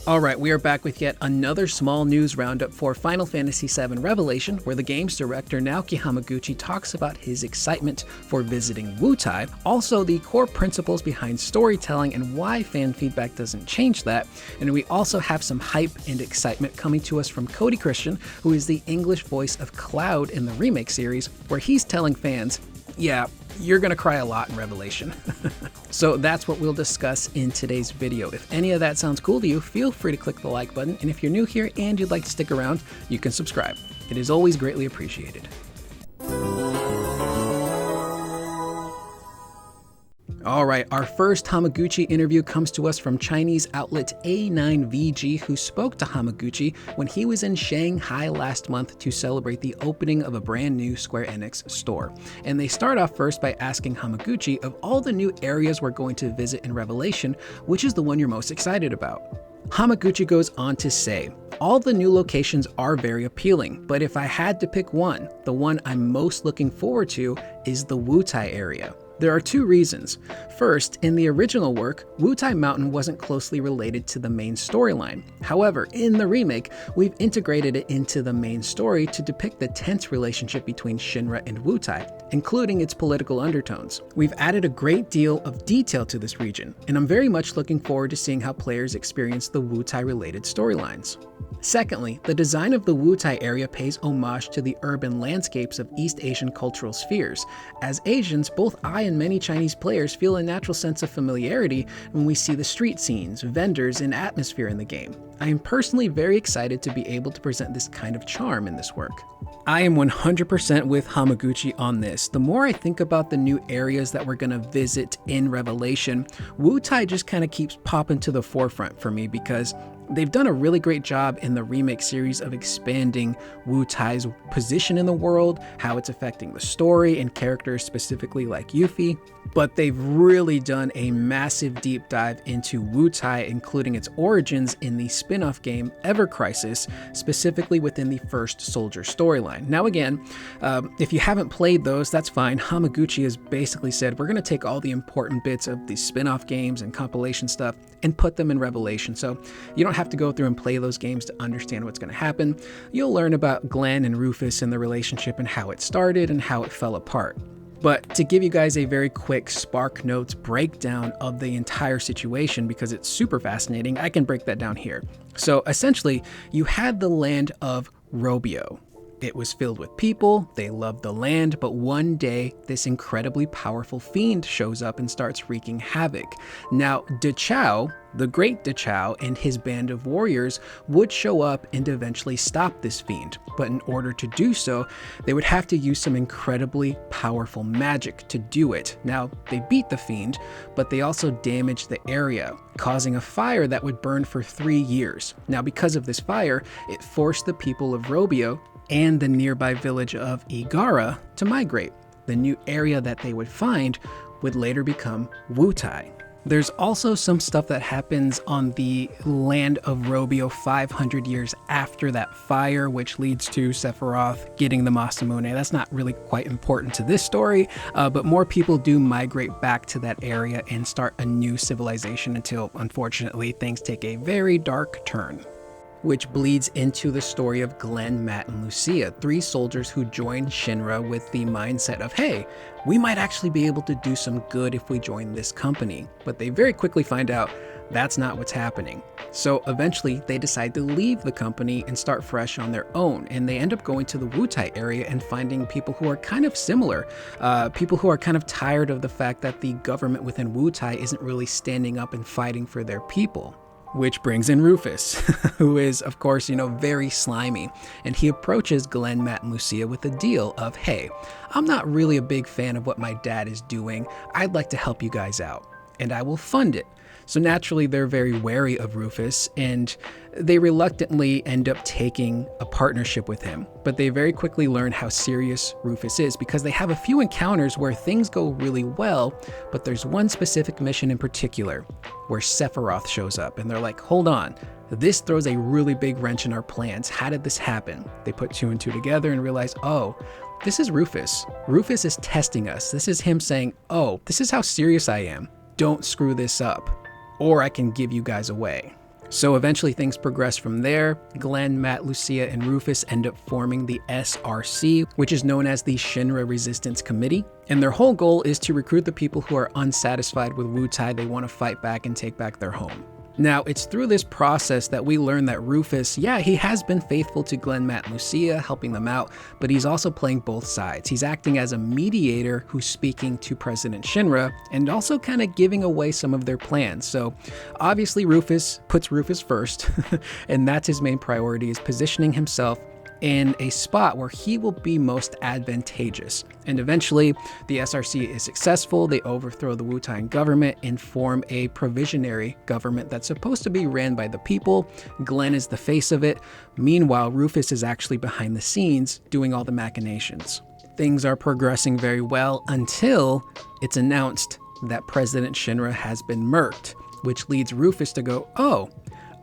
Alright, we are back with yet another small news roundup for Final Fantasy VII Revelation, where the game's director Naoki Hamaguchi talks about his excitement for visiting Wutai, also the core principles behind storytelling and why fan feedback doesn't change that, and we also have some hype and excitement coming to us from Cody Christian, who is the English voice of Cloud in the remake series, where he's telling fans, yeah, you're gonna cry a lot in Revelation. So that's what we'll discuss in today's video. If any of that sounds cool to you, feel free to click the like button, and if you're new here and you'd like to stick around, you can subscribe. It is always greatly appreciated. Alright, our first Hamaguchi interview comes to us from Chinese outlet A9VG, who spoke to Hamaguchi when he was in Shanghai last month to celebrate the opening of a brand new Square Enix store. And they start off first by asking Hamaguchi, of all the new areas we're going to visit in Revelation, which is the one you're most excited about? Hamaguchi goes on to say, all the new locations are very appealing, but if I had to pick one, the one I'm most looking forward to is the Wutai area. There are two reasons. First, in the original work, Wutai Mountain wasn't closely related to the main storyline. However, in the remake, we've integrated it into the main story to depict the tense relationship between Shinra and Wutai, including its political undertones. We've added a great deal of detail to this region, and I'm very much looking forward to seeing how players experience the Wutai-related storylines. Secondly, the design of the Wutai area pays homage to the urban landscapes of East Asian cultural spheres. As Asians, both I and many Chinese players feel a natural sense of familiarity when we see the street scenes, vendors, and atmosphere in the game. I am personally very excited to be able to present this kind of charm in this work. I am 100% with Hamaguchi on this. The more I think about the new areas that we're going to visit in Revelation, Wutai just kind of keeps popping to the forefront for me because they've done a really great job in the remake series of expanding Wutai's position in the world, how it's affecting the story and characters specifically like Yuffie, but they've really done a massive deep dive into Wutai, including its origins in the spin-off game Ever Crisis, specifically within the First Soldier storyline. Now again, if you haven't played those, that's fine. Hamaguchi has basically said, we're going to take all the important bits of the spin-off games and compilation stuff and put them in Revelation. So you don't have to go through and play those games to understand what's going to happen. You'll learn about Glenn and Rufus and the relationship and how it started and how it fell apart. But to give you guys a very quick Spark Notes breakdown of the entire situation, because it's super fascinating, I can break that down here. So essentially, you had the land of Robio. It was filled with people, they loved the land, but one day this incredibly powerful fiend shows up and starts wreaking havoc. Now, Dachao, the great Dachao, and his band of warriors would show up and eventually stop this fiend, but in order to do so, they would have to use some incredibly powerful magic to do it. Now, they beat the fiend, but they also damaged the area, causing a fire that would burn for 3 years. Now, because of this fire, it forced the people of Robio and the nearby village of Igara to migrate. The new area that they would find would later become Wutai. There's also some stuff that happens on the land of Robio 500 years after that fire, which leads to Sephiroth getting the Masamune. That's not really quite important to this story, but more people do migrate back to that area and start a new civilization until, unfortunately, things take a very dark turn, which bleeds into the story of Glenn, Matt, and Lucia, 3 soldiers who joined Shinra with the mindset of, hey, we might actually be able to do some good if we join this company. But they very quickly find out that's not what's happening. So eventually they decide to leave the company and start fresh on their own, and they end up going to the Wutai area and finding people who are kind of similar, people who are kind of tired of the fact that the government within Wutai isn't really standing up and fighting for their people. Which brings in Rufus, who is, of course, very slimy. And he approaches Glenn, Matt, and Lucia with a deal of, hey, I'm not really a big fan of what my dad is doing. I'd like to help you guys out, and I will fund it. So naturally, they're very wary of Rufus, and they reluctantly end up taking a partnership with him. But they very quickly learn how serious Rufus is, because they have a few encounters where things go really well, but there's one specific mission in particular where Sephiroth shows up, and they're like, hold on, this throws a really big wrench in our plans. How did this happen? They put 2 and 2 together and realize, oh, this is Rufus. Rufus is testing us. This is him saying, oh, this is how serious I am. Don't screw this up, or I can give you guys away. So eventually things progress from there. Glenn, Matt, Lucia, and Rufus end up forming the SRC, which is known as the Shinra Resistance Committee. And their whole goal is to recruit the people who are unsatisfied with Wutai. They want to fight back and take back their home. Now, it's through this process that we learn that Rufus, yeah, he has been faithful to Glenn, Matt, and Lucia, helping them out, but he's also playing both sides. He's acting as a mediator who's speaking to President Shinra and also kind of giving away some of their plans. So obviously Rufus puts Rufus first, and that's his main priority, is positioning himself in a spot where he will be most advantageous. And eventually, the SRC is successful. They overthrow the Wutai government and form a provisionary government that's supposed to be ran by the people. Glenn is the face of it. Meanwhile, Rufus is actually behind the scenes doing all the machinations. Things are progressing very well until it's announced that President Shinra has been murked, which leads Rufus to go, oh,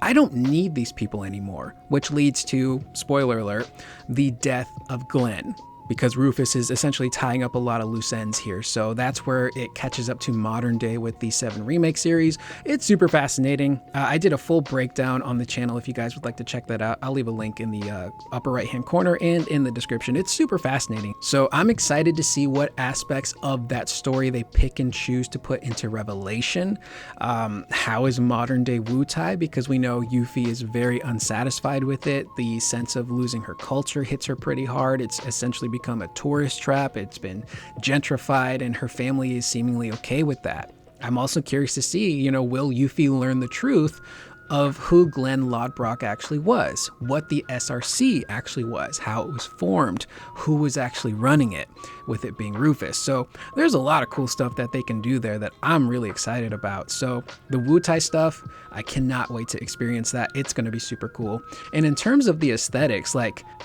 I don't need these people anymore, which leads to, spoiler alert, the death of Glenn, because Rufus is essentially tying up a lot of loose ends here. So that's where it catches up to modern day with the 7 Remake series. It's super fascinating. I did a full breakdown on the channel if you guys would like to check that out. I'll leave a link in the upper right hand corner and in the description. It's super fascinating. So I'm excited to see what aspects of that story they pick and choose to put into Revelation. How is modern day Wutai? Because we know Yuffie is very unsatisfied with it. The sense of losing her culture hits her pretty hard. It's essentially become a tourist trap. It's been gentrified, and her family is seemingly okay with that. I'm also curious to see, will Yuffie learn the truth of who Glenn Lodbrok actually was, what the SRC actually was, how it was formed, who was actually running it, with it being Rufus. So there's a lot of cool stuff that they can do there that I'm really excited about. So the Wutai stuff, I cannot wait to experience that. It's going to be super cool. And in terms of the aesthetics,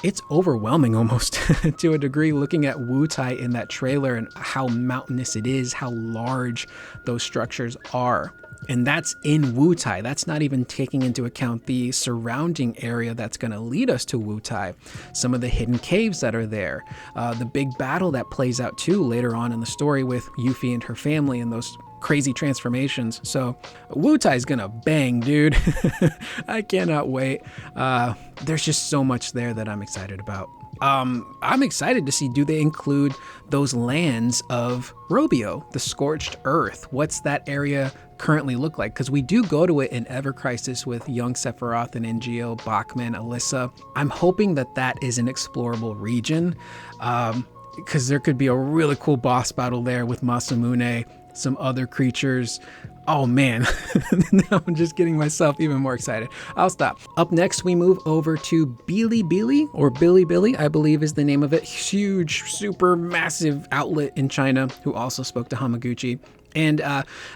it's overwhelming almost to a degree, looking at Wutai in that trailer and how mountainous it is, how large those structures are. And that's in Wutai. That's not even taking into account the surrounding area that's going to lead us to Wutai. Some of the hidden caves that are there. The big battle that plays out too later on in the story with Yuffie and her family and those crazy transformations. So Wutai's gonna bang, dude. I cannot wait. There's just so much there that I'm excited about. I'm excited to see, do they include those lands of Robio, the Scorched Earth? What's that area currently look like? Because we do go to it in Ever Crisis with young Sephiroth and NGO, Bachman, Alyssa. I'm hoping that that is an explorable region, because there could be a really cool boss battle there with Masamune, some other creatures. Oh man, now I'm just getting myself even more excited. I'll stop. Up next, we move over to Bilibili, or Bilibili, I believe is the name of it. Huge, super massive outlet in China who also spoke to Hamaguchi. And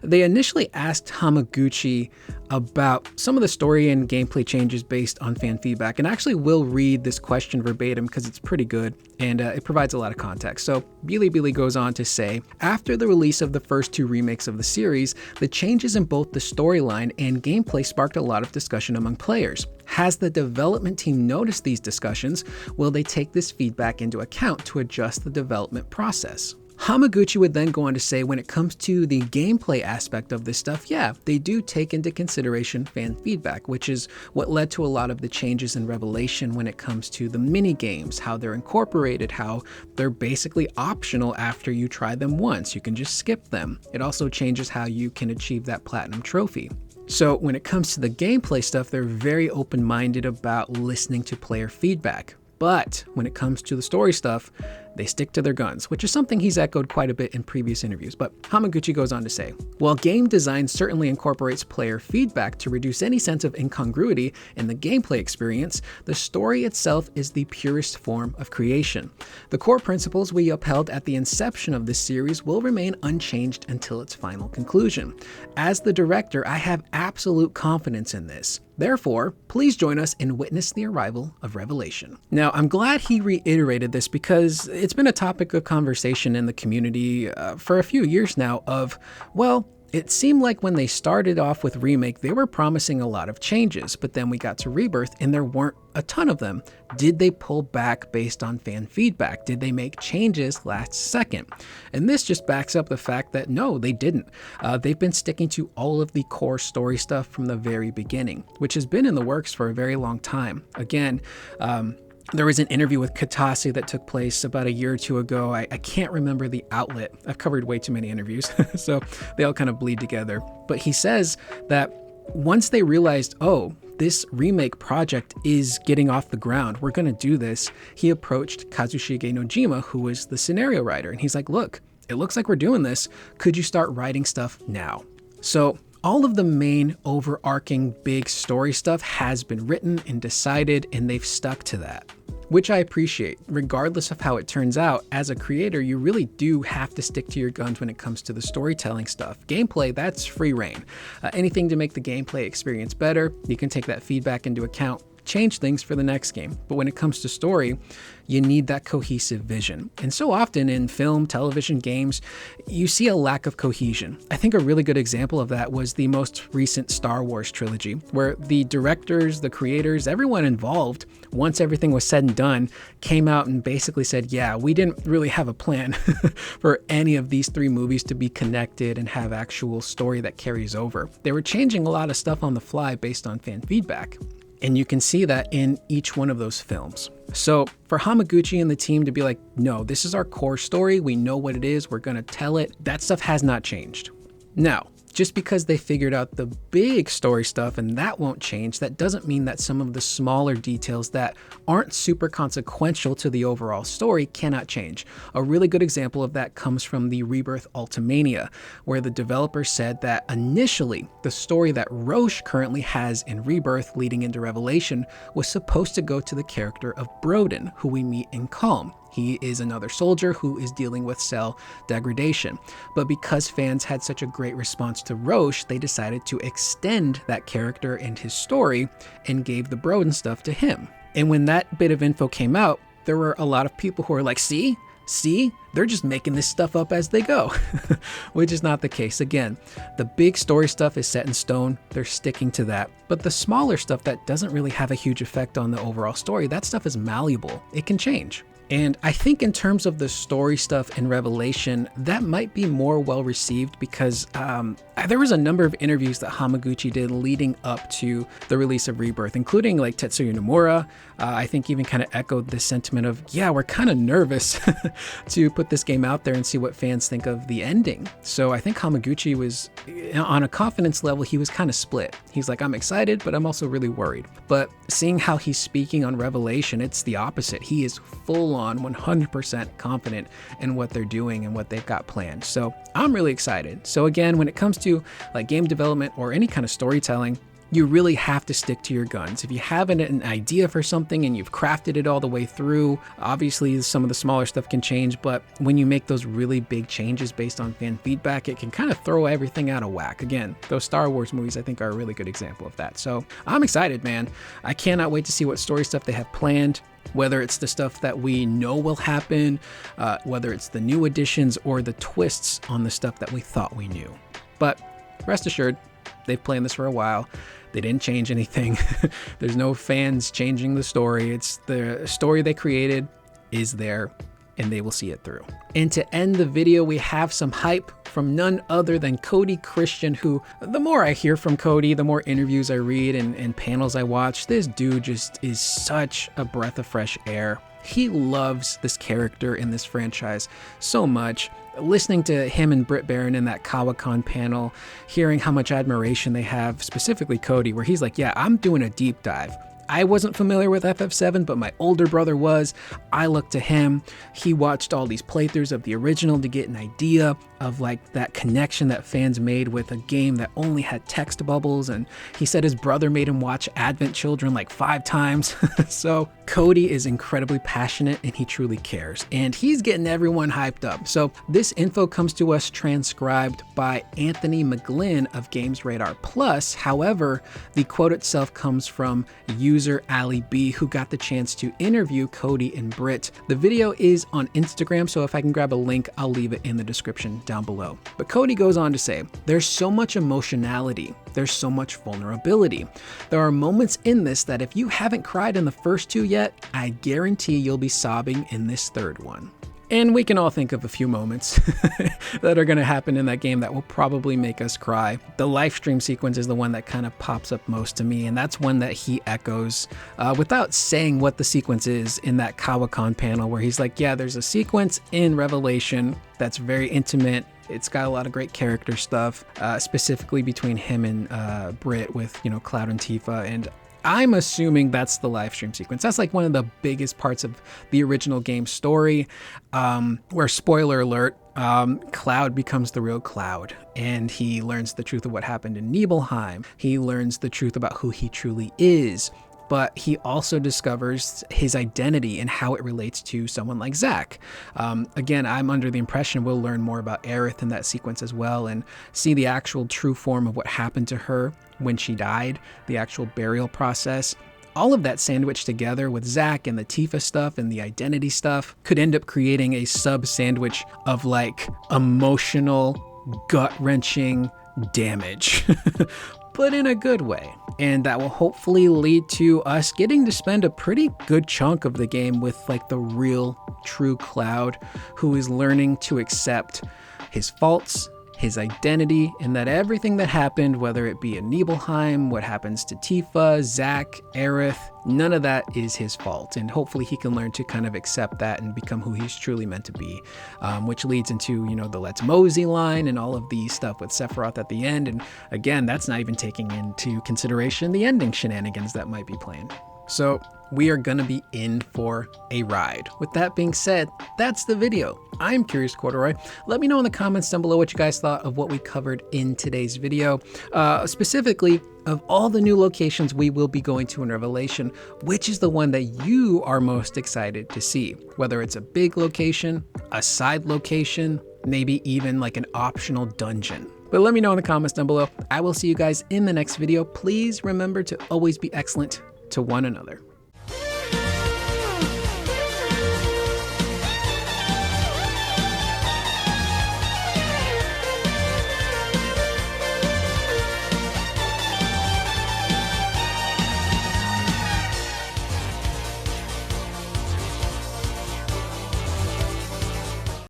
they initially asked Hamaguchi about some of the story and gameplay changes based on fan feedback. And I actually will read this question verbatim because it's pretty good and it provides a lot of context. So Bilibili goes on to say, after the release of the first 2 remakes of the series, the changes in both the storyline and gameplay sparked a lot of discussion among players. Has the development team noticed these discussions? Will they take this feedback into account to adjust the development process? Hamaguchi would then go on to say, when it comes to the gameplay aspect of this stuff, yeah, they do take into consideration fan feedback, which is what led to a lot of the changes in Revelation when it comes to the mini games, how they're incorporated, how they're basically optional after you try them once. You can just skip them. It also changes how you can achieve that platinum trophy. So when it comes to the gameplay stuff, they're very open-minded about listening to player feedback. But when it comes to the story stuff, they stick to their guns, which is something he's echoed quite a bit in previous interviews. But Hamaguchi goes on to say, while game design certainly incorporates player feedback to reduce any sense of incongruity in the gameplay experience, the story itself is the purest form of creation. The core principles we upheld at the inception of this series will remain unchanged until its final conclusion. As the director, I have absolute confidence in this. Therefore, please join us and witness the arrival of Revelation. Now, I'm glad he reiterated this because it's been a topic of conversation in the community for a few years now of, well, It seemed like when they started off with Remake, they were promising a lot of changes, but then we got to Rebirth and there weren't a ton of them. Did they pull back based on fan feedback? Did they make changes last second? And this just backs up the fact that no, they didn't. They've been sticking to all of the core story stuff from the very beginning, which has been in the works for a very long time. Again, there was an interview with Katase that took place about a year or two ago. I can't remember the outlet. I've covered way too many interviews, so they all kind of bleed together. But he says that once they realized, oh, this remake project is getting off the ground, we're going to do this, he approached Kazushige Nojima, who was the scenario writer, and he's like, look, it looks like we're doing this. Could you start writing stuff now? So all of the main overarching big story stuff has been written and decided, and they've stuck to that, which I appreciate. Regardless of how it turns out, as a creator, you really do have to stick to your guns when it comes to the storytelling stuff. Gameplay, that's free reign. Anything to make the gameplay experience better, you can take that feedback into account, change things for the next game. But when it comes to story, you need that cohesive vision. And so often in film, television, games, you see a lack of cohesion. I think a really good example of that was the most recent Star Wars trilogy, where the directors, the creators, everyone involved, once everything was said and done, came out and basically said, yeah, we didn't really have a plan for any of these three movies to be connected and have actual story that carries over. They were changing a lot of stuff on the fly based on fan feedback. And you can see that in each one of those films. So for Hamaguchi and the team to be like, no, this is our core story. We know what it is. We're going to tell it. That stuff has not changed. Now, just because they figured out the big story stuff and that won't change, that doesn't mean that some of the smaller details that aren't super consequential to the overall story cannot change. A really good example of that comes from the Rebirth Ultimania, where the developer said that initially the story that Roche currently has in Rebirth leading into Revelation was supposed to go to the character of Broden, who we meet in Calm. He is another soldier who is dealing with cell degradation. But because fans had such a great response to Roche, they decided to extend that character and his story and gave the Broden stuff to him. And when that bit of info came out, there were a lot of people who were like, see, they're just making this stuff up as they go, which is not the case. Again, the big story stuff is set in stone. They're sticking to that. But the smaller stuff that doesn't really have a huge effect on the overall story, that stuff is malleable. It can change. And I think in terms of the story stuff in Revelation, that might be more well received because there was a number of interviews that Hamaguchi did leading up to the release of Rebirth, including like Tetsuya Nomura. I think even kind of echoed the sentiment of, yeah, we're kind of nervous to put this game out there and see what fans think of the ending. So I think Hamaguchi was, on a confidence level, he was kind of split. He's like, I'm excited, but I'm also really worried. But seeing how he's speaking on Revelation, it's the opposite. He is full on 100% confident in what they're doing and what they've got planned. So I'm really excited. So again, when it comes to like game development or any kind of storytelling, you really have to stick to your guns. If you have an idea for something and you've crafted it all the way through, obviously some of the smaller stuff can change, but when you make those really big changes based on fan feedback, it can kind of throw everything out of whack. Again, those Star Wars movies I think are a really good example of that. So I'm excited, man. I cannot wait to see what story stuff they have planned. Whether it's the stuff that we know will happen, whether it's the new additions or the twists on the stuff that we thought we knew. But rest assured, they've planned this for a while. They didn't change anything. There's no fans changing the story. It's the story they created is there and they will see it through. And to end the video, we have some hype from none other than Cody Christian, who the more I hear from Cody, the more interviews I read and panels I watch, this dude just is such a breath of fresh air. He loves this character in this franchise so much. Listening to him and Britt Baron in that Kawakan panel, hearing how much admiration they have, specifically Cody, where he's like, yeah, I'm doing a deep dive. I wasn't familiar with FF7, but my older brother was. I looked to him. He watched all these playthroughs of the original to get an idea of like that connection that fans made with a game that only had text bubbles. And he said his brother made him watch Advent Children like 5 times. So Cody is incredibly passionate and he truly cares. And he's getting everyone hyped up. So this info comes to us transcribed by Anthony McGlynn of Games Radar Plus. However, the quote itself comes from user Ali B, who got the chance to interview Cody and Britt. The video is on Instagram, so if I can grab a link, I'll leave it in the description down below. But Cody goes on to say, there's so much emotionality, there's so much vulnerability. There are moments in this that if you haven't cried in the first two yet, I guarantee you'll be sobbing in this third one. And we can all think of a few moments that are going to happen in that game that will probably make us cry. The live stream sequence is the one that kind of pops up most to me, and that's one that he echoes without saying what the sequence is in that Kawakan panel where he's like, yeah, there's a sequence in Revelation that's very intimate. It's got a lot of great character stuff, specifically between him and Britt with, you know, Cloud and Tifa, and I'm assuming that's the live stream sequence. That's like one of the biggest parts of the original game story, where, spoiler alert, Cloud becomes the real Cloud, and he learns the truth of what happened in Nibelheim. He learns the truth about who he truly is, but he also discovers his identity and how it relates to someone like Zack. Again, I'm under the impression we'll learn more about Aerith in that sequence as well and see the actual true form of what happened to her when she died, the actual burial process. All of that sandwiched together with Zack and the Tifa stuff and the identity stuff could end up creating a sub sandwich of like emotional, gut-wrenching damage, but in a good way. And that will hopefully lead to us getting to spend a pretty good chunk of the game with like the real, true Cloud, who is learning to accept his faults, his identity, and that everything that happened, whether it be in Nibelheim, what happens to Tifa, Zack, Aerith, none of that is his fault. And hopefully he can learn to kind of accept that and become who he's truly meant to be, which leads into, you know, the Let's Mosey line and all of the stuff with Sephiroth at the end. And again, that's not even taking into consideration the ending shenanigans that might be planned. So we are gonna be in for a ride. With that being said, that's the video. I'm Curious Corduroy. Let me know in the comments down below what you guys thought of what we covered in today's video. Specifically, of all the new locations we will be going to in Revelation, which is the one that you are most excited to see? Whether it's a big location, a side location, maybe even like an optional dungeon. But let me know in the comments down below. I will see you guys in the next video. Please remember to always be excellent to one another.